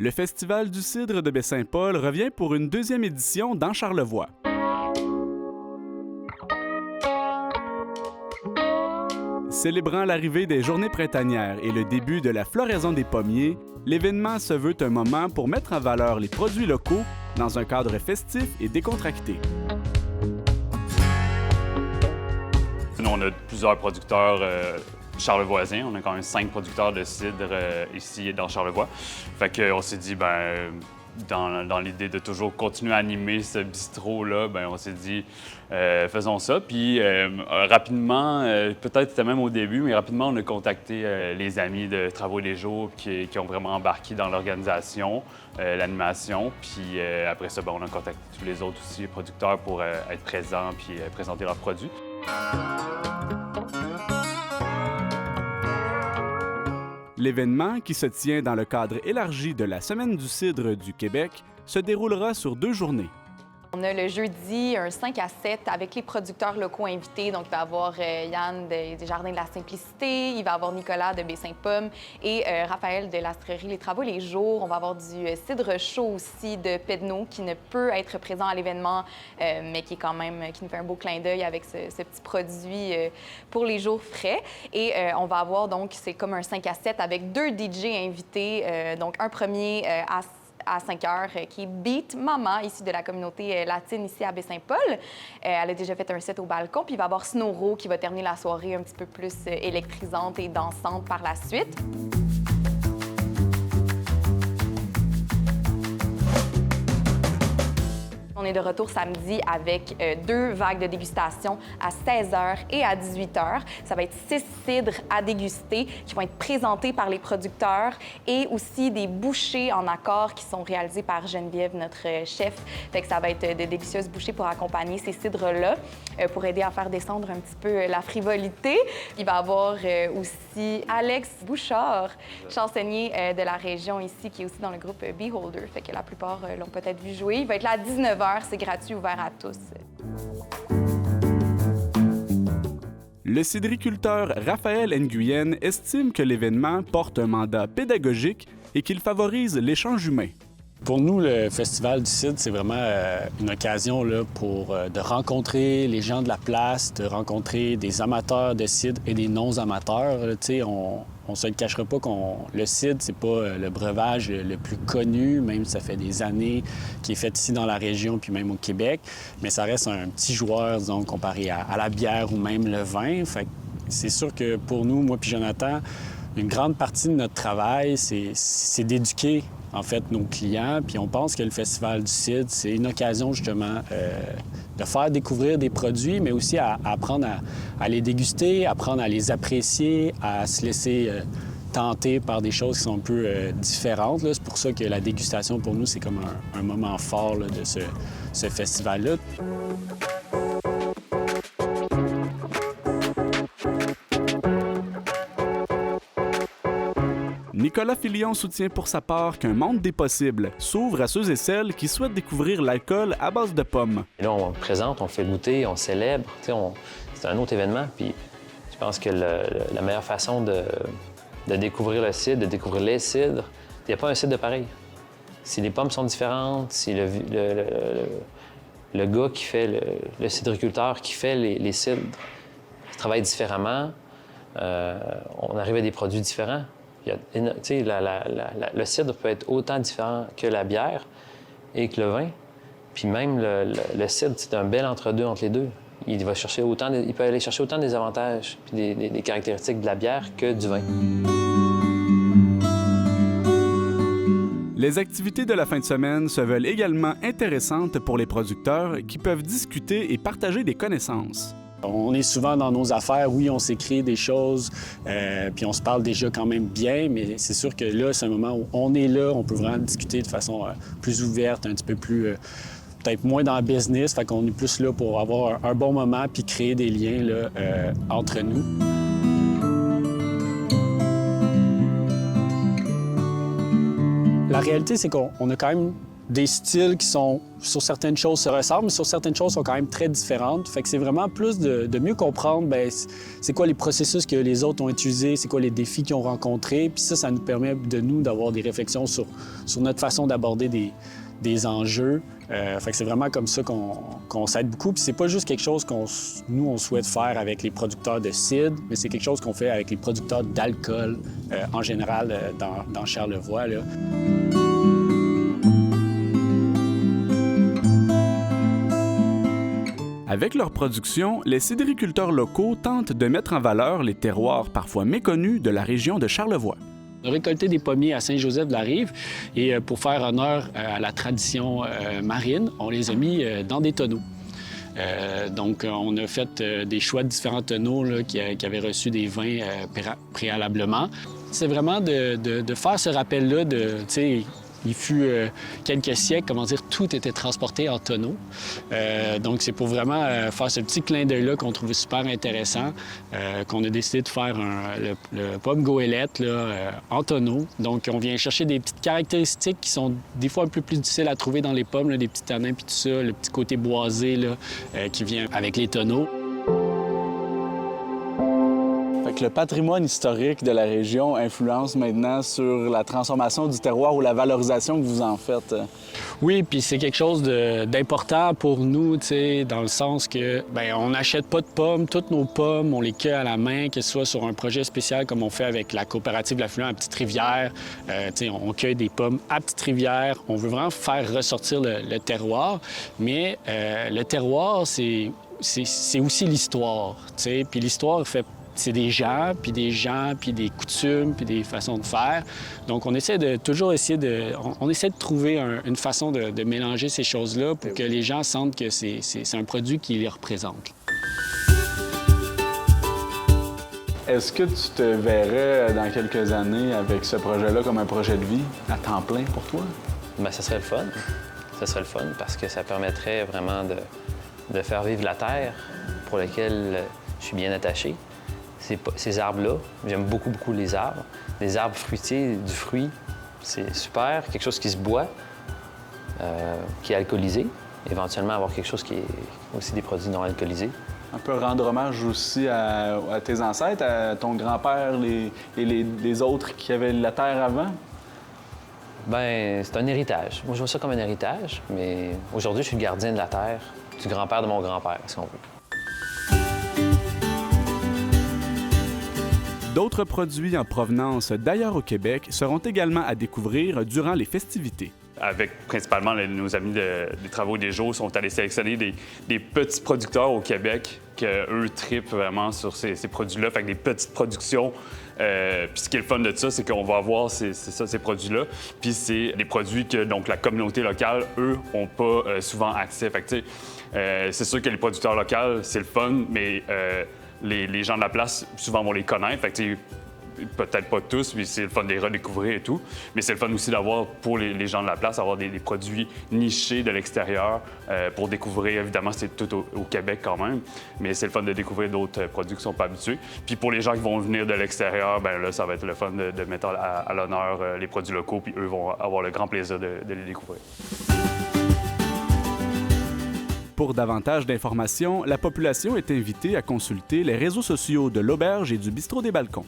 Le Festival du cidre de Baie-Saint-Paul revient pour une deuxième édition dans Charlevoix. Célébrant l'arrivée des journées printanières et le début de la floraison des pommiers, l'événement se veut un moment pour mettre en valeur les produits locaux dans un cadre festif et décontracté. Nous, on a plusieurs producteurs charlevoisiens. On a quand même 5 producteurs de cidre ici dans Charlevoix. Fait qu'on s'est dit, dans l'idée de toujours continuer à animer ce bistrot-là, on s'est dit, faisons ça. Puis rapidement, peut-être c'était même au début, mais rapidement, on a contacté les amis de Travaux et les Jours qui ont vraiment embarqué dans l'organisation, l'animation. Puis après ça, on a contacté tous les autres aussi, les producteurs, pour être présents puis présenter leurs produits. L'événement, qui se tient dans le cadre élargi de la Semaine du cidre du Québec, se déroulera sur 2 journées. On a le jeudi un 5 à 7 avec les producteurs locaux invités. Donc, il va y avoir Yann des Jardins de la Simplicité, il va y avoir Nicolas de Baie-Saint-Pomme et Raphaël de l'Astrerie Les Travaux les Jours. On va avoir du cidre chaud aussi de Pedneau qui ne peut être présent à l'événement, mais qui est quand même, qui nous fait un beau clin d'œil avec ce petit produit pour les jours frais. Et on va avoir donc, c'est comme un 5 à 7 avec 2 DJ invités. Donc, un premier à 5 heures, qui est Beat Mama, ici de la communauté latine ici à Baie-Saint-Paul. Elle a déjà fait un set au balcon. Puis il va y avoir Snowro qui va terminer la soirée un petit peu plus électrisante et dansante par la suite. On est de retour samedi avec 2 vagues de dégustation à 16h et à 18h. Ça va être 6 cidres à déguster qui vont être présentés par les producteurs et aussi des bouchées en accord qui sont réalisées par Geneviève, notre chef. Fait que ça va être de délicieuses bouchées pour accompagner ces cidres-là, pour aider à faire descendre un petit peu la frivolité. Il va y avoir aussi Alex Bouchard, chansonnier de la région ici, qui est aussi dans le groupe Beholder. Fait que la plupart l'ont peut-être vu jouer. Il va être là à 19h. C'est gratuit, ouvert à tous. Le cidriculteur Raphaël Nguyen estime que l'événement porte un mandat pédagogique et qu'il favorise l'échange humain. Pour nous, le Festival du cidre, c'est vraiment une occasion là, de rencontrer les gens de la place, de rencontrer des amateurs de cidre et des non-amateurs. On ne se le cachera pas le cidre, c'est pas le breuvage le plus connu, même si ça fait des années qu'il est fait ici dans la région puis même au Québec, mais ça reste un petit joueur, disons, comparé à la bière ou même le vin. Fait que c'est sûr que pour nous, moi puis Jonathan, une grande partie de notre travail, c'est d'éduquer en fait nos clients. Puis on pense que le Festival du cidre, c'est une occasion justement de faire découvrir des produits, mais aussi à apprendre à les déguster, apprendre à les apprécier, à se laisser tenter par des choses qui sont un peu différentes. C'est pour ça que la dégustation, pour nous, c'est comme un moment fort là, de ce festival-là. Nicolas Filion soutient pour sa part qu'un monde des possibles s'ouvre à ceux et celles qui souhaitent découvrir l'alcool à base de pommes. Et là, on présente, on fait goûter, on célèbre. C'est un autre événement. Puis je pense que la meilleure façon de découvrir le cidre, de découvrir les cidres, il n'y a pas un cidre de pareil. Si les pommes sont différentes, si le gars qui fait, le cidriculteur qui fait les cidres, il travaille différemment, on arrive à des produits différents. Le cidre peut être autant différent que la bière et que le vin. Puis même le cidre, c'est un bel entre-deux entre les deux. Il peut aller chercher autant des avantages et des caractéristiques de la bière que du vin. Les activités de la fin de semaine se veulent également intéressantes pour les producteurs qui peuvent discuter et partager des connaissances. On est souvent dans nos affaires, oui, on s'écrit des choses, puis on se parle déjà quand même bien, mais c'est sûr que là, c'est un moment où on est là, on peut vraiment discuter de façon plus ouverte, un petit peu plus, peut-être moins dans le business, fait qu'on est plus là pour avoir un bon moment puis créer des liens là, entre nous. La réalité, c'est qu'on a quand même des styles qui sont, sur certaines choses, se ressemblent, mais sur certaines choses sont quand même très différentes. Fait que c'est vraiment plus de mieux comprendre c'est quoi les processus que les autres ont utilisés, c'est quoi les défis qu'ils ont rencontrés. Puis ça nous permet nous d'avoir des réflexions sur notre façon d'aborder des enjeux. Fait que c'est vraiment comme ça qu'on s'aide beaucoup. Puis c'est pas juste quelque chose on souhaite faire avec les producteurs de cidre, mais c'est quelque chose qu'on fait avec les producteurs d'alcool en général dans Charlevoix, là. Avec leur production, les cidriculteurs locaux tentent de mettre en valeur les terroirs parfois méconnus de la région de Charlevoix. On a récolté des pommiers à Saint-Joseph-de-la-Rive et pour faire honneur à la tradition marine, on les a mis dans des tonneaux. Donc, on a fait des choix de différents tonneaux là, qui avaient reçu des vins préalablement. C'est vraiment de faire ce rappel-là de, tu sais, il fut quelques siècles, comment dire, tout était transporté en tonneaux. Donc, c'est pour vraiment faire ce petit clin d'œil-là qu'on trouvait super intéressant, qu'on a décidé de faire le pomme goélette là, en tonneaux. Donc, on vient chercher des petites caractéristiques qui sont des fois un peu plus difficiles à trouver dans les pommes, là, des petits tanins puis tout ça, le petit côté boisé là, qui vient avec les tonneaux. Le patrimoine historique de la région influence maintenant sur la transformation du terroir ou la valorisation que vous en faites. Oui, puis c'est quelque chose d'important pour nous, tu sais, dans le sens que, bien, on n'achète pas de pommes. Toutes nos pommes, on les cueille à la main, que ce soit sur un projet spécial comme on fait avec la coopérative L'Affluent à Petite-Rivière. Tu sais, on cueille des pommes à Petite-Rivière. On veut vraiment faire ressortir le terroir, mais le terroir, c'est aussi l'histoire, tu sais, puis l'histoire c'est des gens, puis des coutumes, puis des façons de faire. Donc, on essaie de toujours on essaie de trouver une façon de mélanger ces choses-là pour que les gens sentent que c'est un produit qui les représente. Est-ce que tu te verrais dans quelques années avec ce projet-là comme un projet de vie à temps plein pour toi? Bien, ça serait le fun. Ça serait le fun parce que ça permettrait vraiment de faire vivre la terre pour laquelle je suis bien attaché. Ces arbres-là, j'aime beaucoup, beaucoup les arbres. Les arbres fruitiers, du fruit, c'est super. Quelque chose qui se boit, qui est alcoolisé. Éventuellement, avoir quelque chose qui est aussi des produits non alcoolisés. Un peu rendre hommage aussi à tes ancêtres, à ton grand-père et les autres qui avaient la terre avant? Bien, c'est un héritage. Moi, je vois ça comme un héritage, mais aujourd'hui, je suis le gardien de la terre, du grand-père de mon grand-père, si on veut. D'autres produits en provenance d'ailleurs au Québec seront également à découvrir durant les festivités. Avec principalement nos amis des Travaux des Jours, sont allés sélectionner des petits producteurs au Québec qu'eux trippent vraiment sur ces produits-là. Fait que des petites productions. Puis ce qui est le fun de ça, c'est qu'on va avoir ces produits-là. Puis c'est des produits que donc, la communauté locale, eux, n'ont pas souvent accès. Fait que, tu sais, c'est sûr que les producteurs locaux, c'est le fun, mais les gens de la place, souvent, vont les connaître. Fait que, peut-être pas tous, mais c'est le fun de les redécouvrir et tout. Mais c'est le fun aussi d'avoir, pour les gens de la place, avoir des produits nichés de l'extérieur pour découvrir. Évidemment, c'est tout au Québec quand même, mais c'est le fun de découvrir d'autres produits qui ne sont pas habitués. Puis pour les gens qui vont venir de l'extérieur, bien là, ça va être le fun de mettre à l'honneur les produits locaux, puis eux vont avoir le grand plaisir de les découvrir. Pour davantage d'informations, la population est invitée à consulter les réseaux sociaux de l'Auberge et du Bistrot des Balcons.